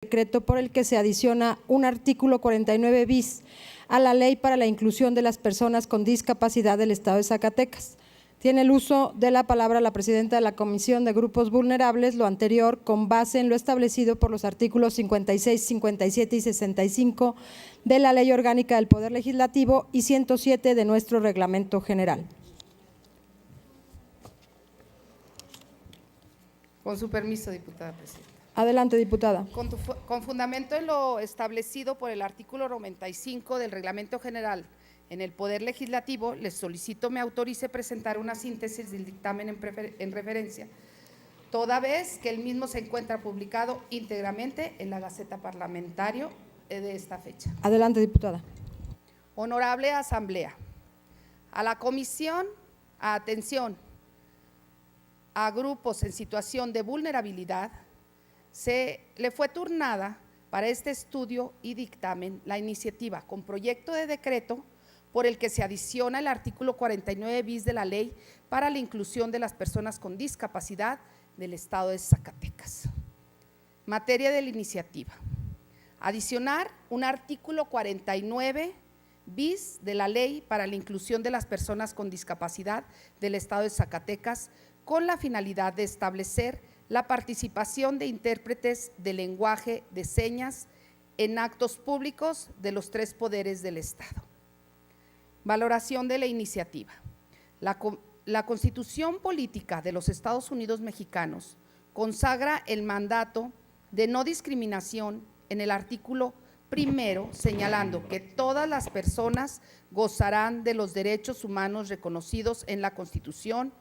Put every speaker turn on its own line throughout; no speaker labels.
decreto por el que se adiciona un artículo 49 bis a la Ley para la Inclusión de las Personas con Discapacidad del Estado de Zacatecas. Tiene el uso de la palabra la presidenta de la Comisión de Grupos Vulnerables, lo anterior con base en lo establecido por los artículos 56, 57 y 65 de la Ley Orgánica del Poder Legislativo y 107 de nuestro Reglamento General.
Con su permiso, diputada presidenta.
Adelante, diputada.
Con fundamento en lo establecido por el artículo 95 del Reglamento General en el Poder Legislativo, les solicito me autorice presentar una síntesis del dictamen en referencia, toda vez que el mismo se encuentra publicado íntegramente en la Gaceta Parlamentaria de esta fecha.
Adelante, diputada.
Honorable Asamblea, a la Comisión, atención, a grupos en situación de vulnerabilidad, se le fue turnada para este estudio y dictamen la iniciativa con proyecto de decreto por el que se adiciona el artículo 49 bis de la Ley para la Inclusión de las Personas con Discapacidad del Estado de Zacatecas. Materia de la iniciativa: adicionar un artículo 49 bis de la Ley para la Inclusión de las Personas con Discapacidad del Estado de Zacatecas con la finalidad de establecer la participación de intérpretes de lenguaje de señas en actos públicos de los tres poderes del Estado. Valoración de la iniciativa. La Constitución Política de los Estados Unidos Mexicanos consagra el mandato de no discriminación en el artículo primero, señalando que todas las personas gozarán de los derechos humanos reconocidos en la Constitución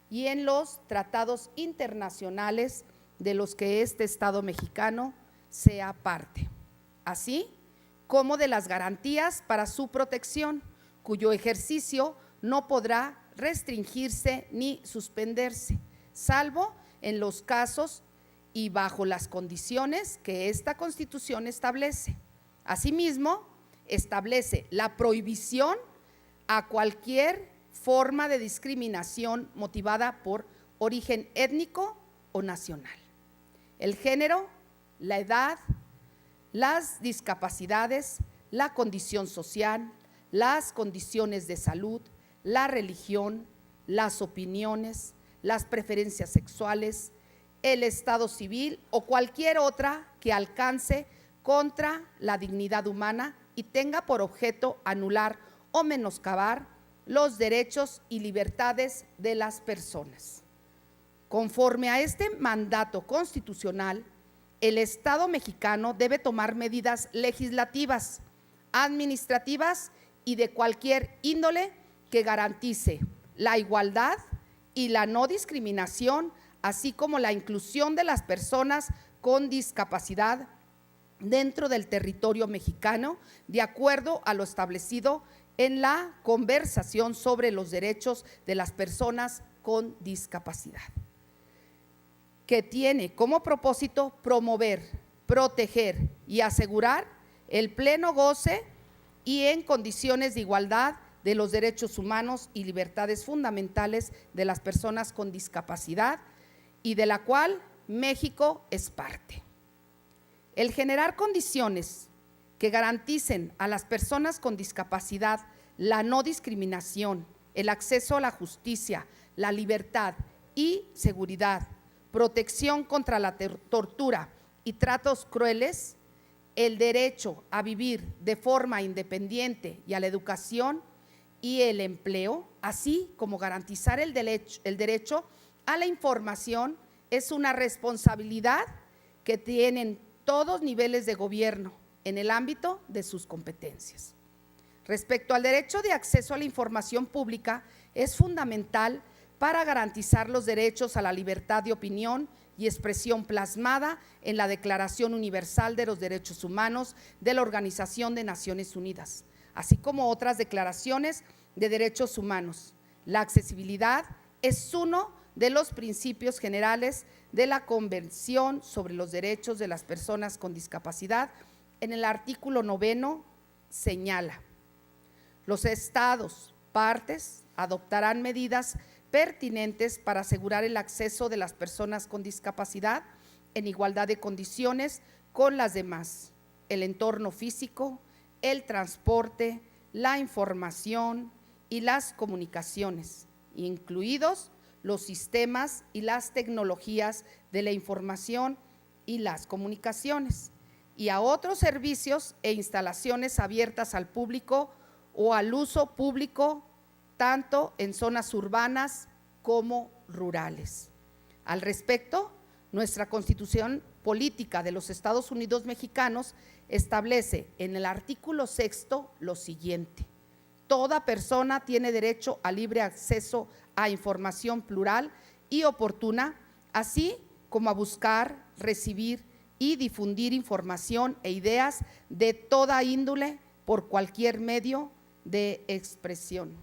y en los tratados internacionales de los que este Estado mexicano sea parte, así como de las garantías para su protección, cuyo ejercicio no podrá restringirse ni suspenderse, salvo en los casos y bajo las condiciones que esta Constitución establece. Asimismo, establece la prohibición a cualquier forma de discriminación motivada por origen étnico o nacional, el género, la edad, las discapacidades, la condición social, las condiciones de salud, la religión, las opiniones, las preferencias sexuales, el estado civil o cualquier otra que alcance contra la dignidad humana y tenga por objeto anular o menoscabar los derechos y libertades de las personas. Conforme a este mandato constitucional, el Estado mexicano debe tomar medidas legislativas, administrativas y de cualquier índole que garantice la igualdad y la no discriminación, así como la inclusión de las personas con discapacidad dentro del territorio mexicano, de acuerdo a lo establecido en la conversación sobre los derechos de las personas con discapacidad, que tiene como propósito promover, proteger y asegurar el pleno goce y en condiciones de igualdad de los derechos humanos y libertades fundamentales de las personas con discapacidad y de la cual México es parte. El generar condiciones que garanticen a las personas con discapacidad la no discriminación, el acceso a la justicia, la libertad y seguridad, protección contra la tortura y tratos crueles, el derecho a vivir de forma independiente y a la educación y el empleo, así como garantizar el derecho a la información, es una responsabilidad que tienen todos niveles de gobierno en el ámbito de sus competencias. Respecto al derecho de acceso a la información pública, es fundamental para garantizar los derechos a la libertad de opinión y expresión plasmada en la Declaración Universal de los Derechos Humanos de la Organización de Naciones Unidas, así como otras declaraciones de derechos humanos. La accesibilidad es uno de los principios generales de la Convención sobre los Derechos de las Personas con Discapacidad. En el artículo 9 señala: los estados partes adoptarán medidas pertinentes para asegurar el acceso de las personas con discapacidad en igualdad de condiciones con las demás, el entorno físico, el transporte, la información y las comunicaciones, incluidos los sistemas y las tecnologías de la información y las comunicaciones, y a otros servicios e instalaciones abiertas al público o al uso público, tanto en zonas urbanas como rurales. Al respecto, nuestra Constitución Política de los Estados Unidos Mexicanos establece en el artículo 6º lo siguiente: toda persona tiene derecho a libre acceso a información plural y oportuna, así como a buscar, recibir y difundir información e ideas de toda índole por cualquier medio de expresión.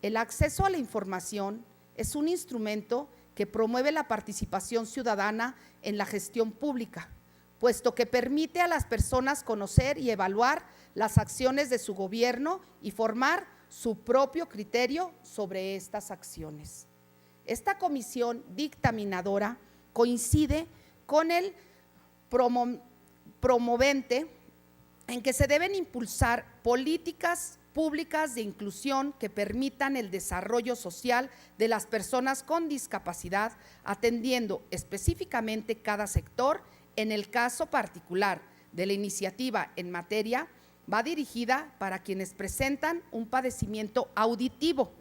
El acceso a la información es un instrumento que promueve la participación ciudadana en la gestión pública, puesto que permite a las personas conocer y evaluar las acciones de su gobierno y formar su propio criterio sobre estas acciones. Esta comisión dictaminadora coincide con el promovente en que se deben impulsar políticas públicas de inclusión que permitan el desarrollo social de las personas con discapacidad, atendiendo específicamente cada sector. En el caso particular de la iniciativa en materia, va dirigida para quienes presentan un padecimiento auditivo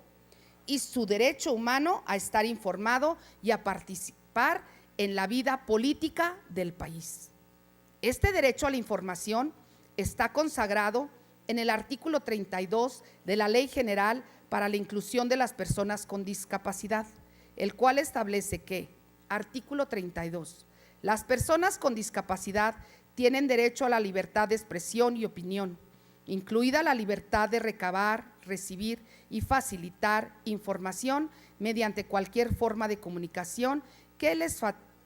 y su derecho humano a estar informado y a participar en la vida política del país. Este derecho a la información está consagrado en el artículo 32 de la Ley General para la Inclusión de las Personas con Discapacidad, el cual establece que, artículo 32, las personas con discapacidad tienen derecho a la libertad de expresión y opinión, incluida la libertad de recabar, recibir y facilitar información mediante cualquier forma de comunicación que les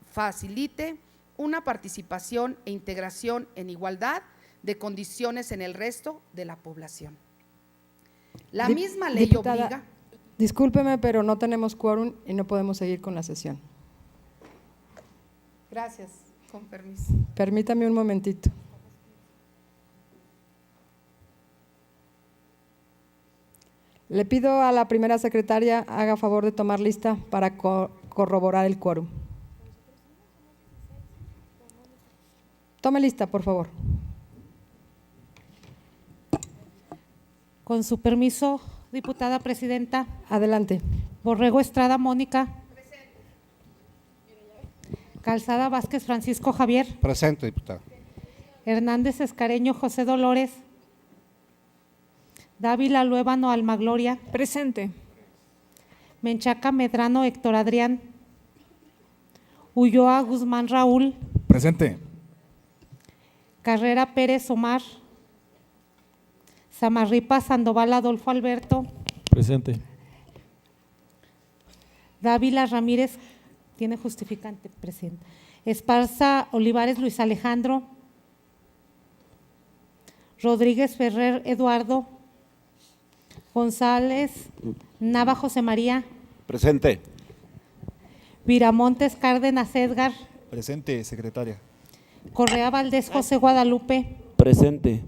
facilite una participación e integración en igualdad de condiciones en el resto de la población. La misma ley
Diputada,
obliga…
Discúlpeme, pero no tenemos quórum y no podemos seguir con la sesión.
Gracias, con permiso.
Permítame un momentito. Le pido a la primera secretaria haga favor de tomar lista para corroborar el quórum. Tome lista, por favor.
Con su permiso, diputada presidenta.
Adelante.
Borrego Estrada Mónica. Presente. Calzada Vázquez Francisco Javier.
Presente, diputada.
Hernández Escareño José Dolores. Dávila Luébano Almagloria.
Presente.
Menchaca Medrano Héctor Adrián. Ulloa Guzmán Raúl.
Presente.
Carrera Pérez Omar. Samarripa Sandoval Adolfo Alberto.
Presente.
Dávila Ramírez, tiene justificante, presidente. Esparza Olivares Luis Alejandro. Rodríguez Ferrer Eduardo. González Nava José María.
Presente.
Viramontes Cárdenas Edgar.
Presente, secretaria.
Correa Valdés José Guadalupe.
Presente.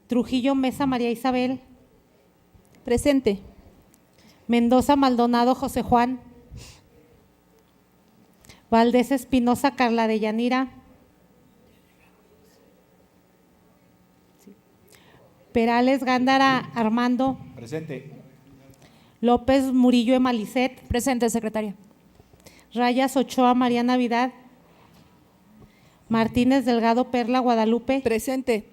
Trujillo Mesa María Isabel.
Presente.
Mendoza Maldonado José Juan. Valdés Espinosa Carla de Yanira. Perales Gándara Armando.
Presente.
López Murillo Emalicet.
Presente, secretaria.
Rayas Ochoa María Navidad. Martínez Delgado Perla Guadalupe.
Presente.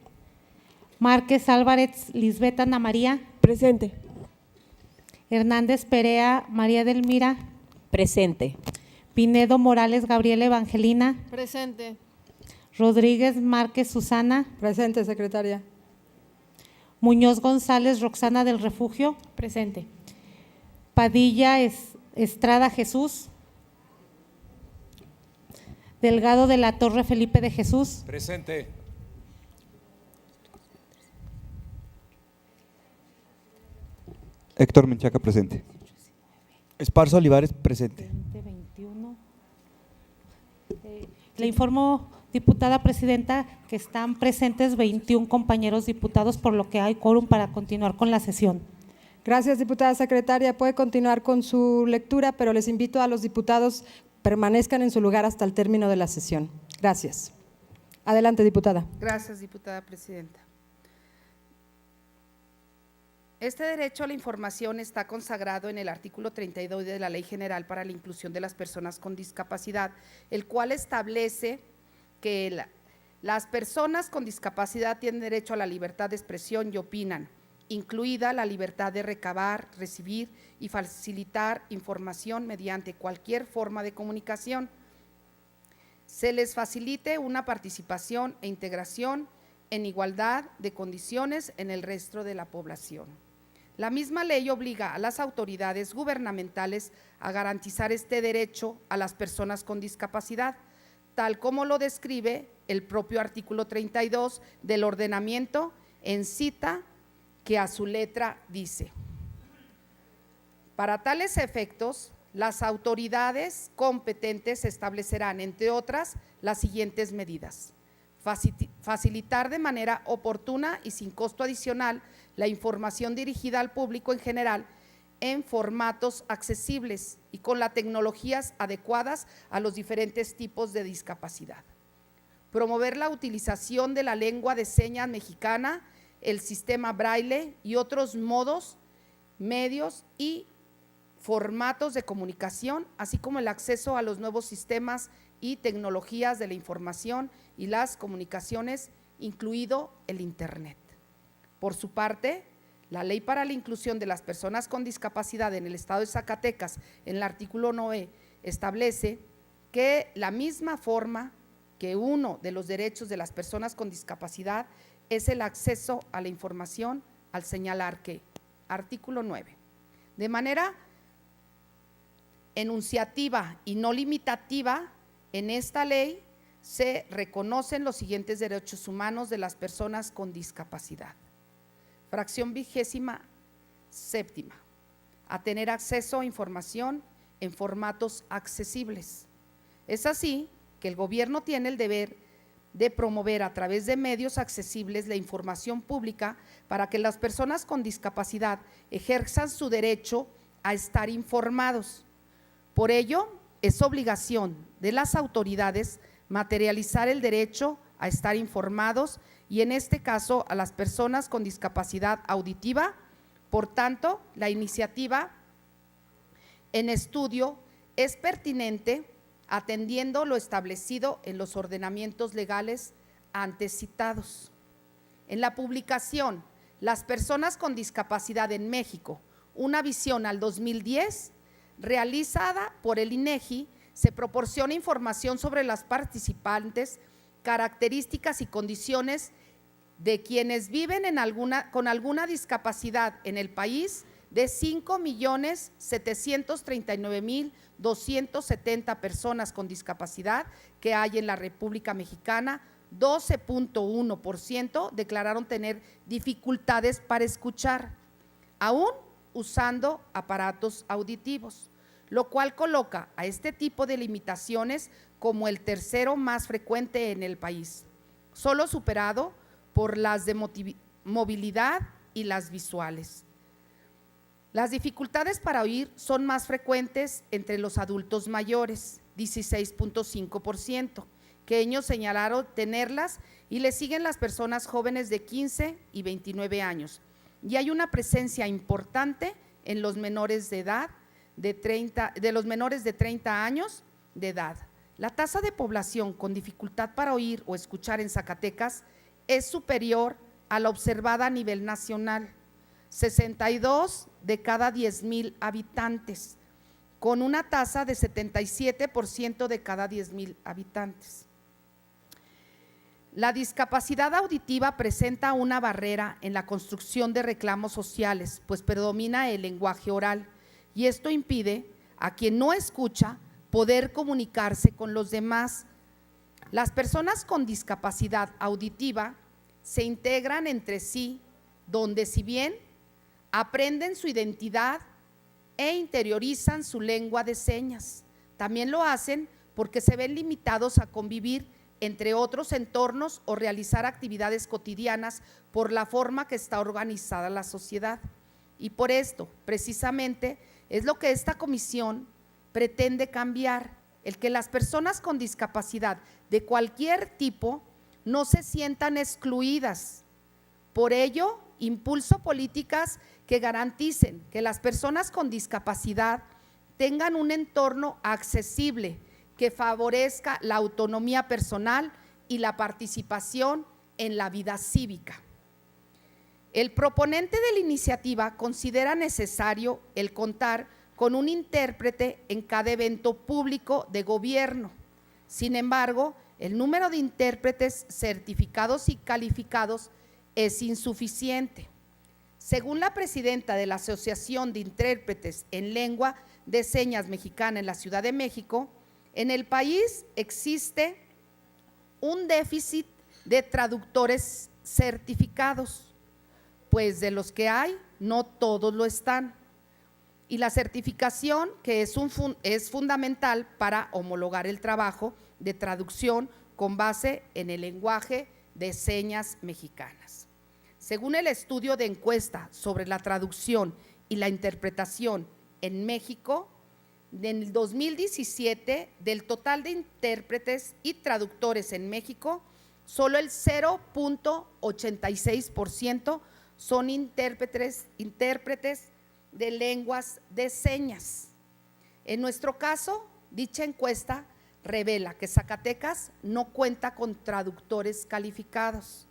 Márquez Álvarez Lisbeth Ana María.
Presente.
Hernández Perea María Delmira.
Presente.
Pinedo Morales Gabriela Evangelina.
Presente.
Rodríguez Márquez Susana.
Presente, secretaria.
Muñoz González Roxana del Refugio.
Presente.
Padilla Estrada Jesús. Delgado de la Torre Felipe de Jesús.
Presente.
Héctor Menchaca, presente.
Esparza Olivares, presente.
2021. Le informo, Diputada presidenta, que están presentes 21 compañeros diputados, por lo que hay quórum para continuar con la sesión.
Gracias, diputada secretaria. Puede continuar con su lectura, pero les invito a los diputados permanezcan en su lugar hasta el término de la sesión. Gracias. Adelante, diputada.
Gracias, diputada presidenta. Este derecho a la información está consagrado en el artículo 32 de la Ley General para la Inclusión de las Personas con Discapacidad, el cual establece que las personas con discapacidad tienen derecho a la libertad de expresión y opinan, incluida la libertad de recabar, recibir y facilitar información mediante cualquier forma de comunicación. Se les facilite una participación e integración en igualdad de condiciones en el resto de la población. La misma ley obliga a las autoridades gubernamentales a garantizar este derecho a las personas con discapacidad, tal como lo describe el propio artículo 32 del ordenamiento, en cita que a su letra dice: para tales efectos, las autoridades competentes establecerán, entre otras, las siguientes medidas: facilitar de manera oportuna y sin costo adicional la información dirigida al público en general en formatos accesibles y con las tecnologías adecuadas a los diferentes tipos de discapacidad. Promover la utilización de la lengua de señas mexicana, el sistema braille y otros modos, medios y formatos de comunicación, así como el acceso a los nuevos sistemas y tecnologías de la información y las comunicaciones, incluido el Internet. Por su parte, la Ley para la Inclusión de las Personas con Discapacidad en el Estado de Zacatecas, en el artículo 9, establece que la misma forma que uno de los derechos de las personas con discapacidad es el acceso a la información, al señalar que, artículo 9, de manera enunciativa y no limitativa, en esta ley se reconocen los siguientes derechos humanos de las personas con discapacidad. Fracción 27ª, a tener acceso a información en formatos accesibles. Es así que el gobierno tiene el deber de promover a través de medios accesibles la información pública para que las personas con discapacidad ejerzan su derecho a estar informados. Por ello, es obligación de las autoridades materializar el derecho a estar informados y en este caso a las personas con discapacidad auditiva. Por tanto, la iniciativa en estudio es pertinente atendiendo lo establecido en los ordenamientos legales antes citados. En la publicación Las personas con discapacidad en México, una visión al 2010, realizada por el INEGI, se proporciona información sobre las participantes, características y condiciones de quienes viven con alguna discapacidad en el país, de 5.739.270 personas con discapacidad que hay en la República Mexicana. 12.1% declararon tener dificultades para escuchar, aún usando aparatos auditivos, lo cual coloca a este tipo de limitaciones como el tercero más frecuente en el país, solo superado por las de movilidad y las visuales. Las dificultades para oír son más frecuentes entre los adultos mayores, 16.5%, que ellos señalaron tenerlas, y le siguen las personas jóvenes de 15 y 29 años. Y hay una presencia importante en los menores de edad, de los menores de 30 años de edad. La tasa de población con dificultad para oír o escuchar en Zacatecas es superior a la observada a nivel nacional, 62 de cada 10,000 habitantes, con una tasa de 77% de cada 10,000 habitantes. La discapacidad auditiva presenta una barrera en la construcción de reclamos sociales, pues predomina el lenguaje oral, y esto impide a quien no escucha poder comunicarse con los demás. Las personas con discapacidad auditiva se integran entre sí, donde si bien aprenden su identidad e interiorizan su lengua de señas, también lo hacen porque se ven limitados a convivir entre otros entornos, o realizar actividades cotidianas por la forma que está organizada la sociedad. Y por esto, precisamente, es lo que esta comisión pretende cambiar, el que las personas con discapacidad de cualquier tipo no se sientan excluidas. Por ello, impulso políticas que garanticen que las personas con discapacidad tengan un entorno accesible que favorezca la autonomía personal y la participación en la vida cívica. El proponente de la iniciativa considera necesario el contar con un intérprete en cada evento público de gobierno. Sin embargo, el número de intérpretes certificados y calificados es insuficiente. Según la presidenta de la Asociación de Intérpretes en Lengua de Señas Mexicana en la Ciudad de México, en el país existe un déficit de traductores certificados, pues de los que hay, no todos lo están. Y la certificación, que es fundamental para homologar el trabajo de traducción con base en el lenguaje de señas mexicanas. Según el estudio de encuesta sobre la traducción y la interpretación en México, en el 2017, del total de intérpretes y traductores en México, solo el 0.86% son intérpretes de lenguas de señas. En nuestro caso, dicha encuesta revela que Zacatecas no cuenta con traductores calificados.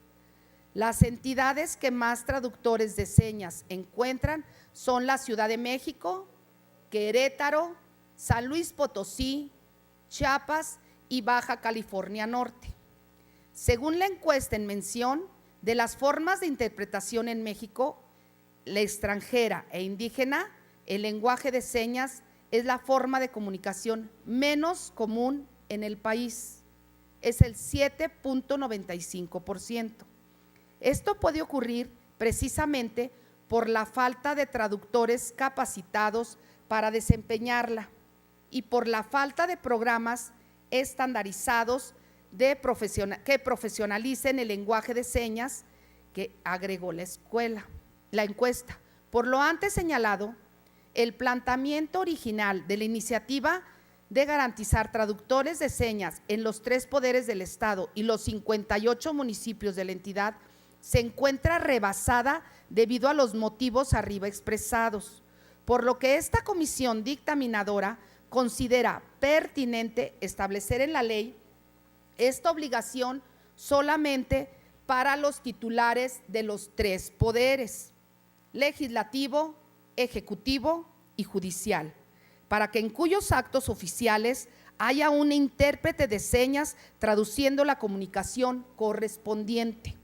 Las entidades que más traductores de señas encuentran son la Ciudad de México, Querétaro, San Luis Potosí, Chiapas y Baja California Norte. Según la encuesta en mención, de las formas de interpretación en México, la extranjera e indígena, el lenguaje de señas es la forma de comunicación menos común en el país, es el 7.95%. Esto puede ocurrir precisamente por la falta de traductores capacitados para desempeñarla y por la falta de programas estandarizados que profesionalicen el lenguaje de señas que agregó la encuesta. Por lo antes señalado, el planteamiento original de la iniciativa de garantizar traductores de señas en los 3 poderes del Estado y los 58 municipios de la entidad se encuentra rebasada debido a los motivos arriba expresados, por lo que esta comisión dictaminadora considera pertinente establecer en la ley esta obligación solamente para los titulares de los 3 poderes: legislativo, ejecutivo y judicial, para que en cuyos actos oficiales haya un intérprete de señas traduciendo la comunicación correspondiente.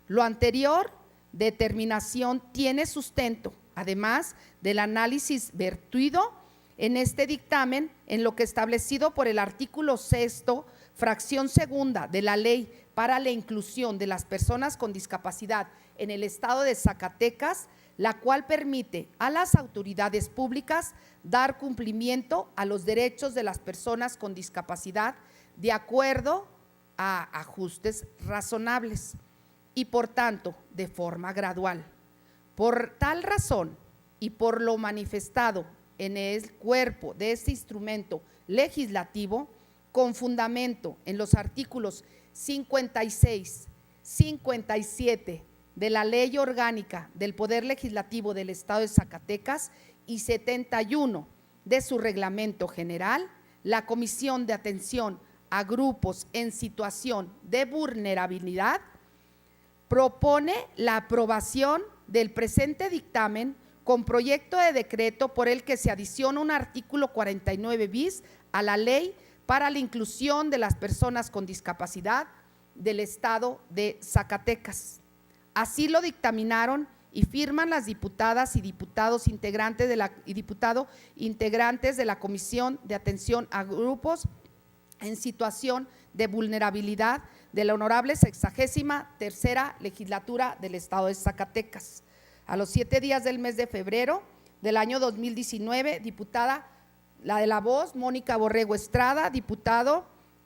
Lo anterior determinación tiene sustento, además del análisis vertido en este dictamen en lo que establecido por el artículo 6º, fracción segunda de la Ley para la Inclusión de las Personas con Discapacidad en el Estado de Zacatecas, la cual permite a las autoridades públicas dar cumplimiento a los derechos de las personas con discapacidad de acuerdo a ajustes razonables y por tanto de forma gradual. Por tal razón y por lo manifestado en el cuerpo de este instrumento legislativo, con fundamento en los artículos 56, 57 de la Ley Orgánica del Poder Legislativo del Estado de Zacatecas y 71 de su Reglamento General, la Comisión de Atención a Grupos en Situación de Vulnerabilidad propone la aprobación del presente dictamen con proyecto de decreto por el que se adiciona un artículo 49 bis a la Ley para la Inclusión de las Personas con Discapacidad del Estado de Zacatecas. Así lo dictaminaron y firman las diputadas y diputados integrantes de la Comisión de Atención a Grupos en Situación de Vulnerabilidad de la Honorable 63ª Legislatura del Estado de Zacatecas. A los 7 días del mes de febrero del año 2019, diputada la de La Voz, Mónica Borrego Estrada, diputado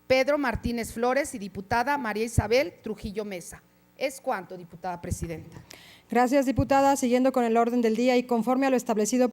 Pedro Martínez Flores y diputada María Isabel Trujillo Mesa. Es cuanto, diputada presidenta.
Gracias, diputada. Siguiendo con el orden del día y conforme a lo establecido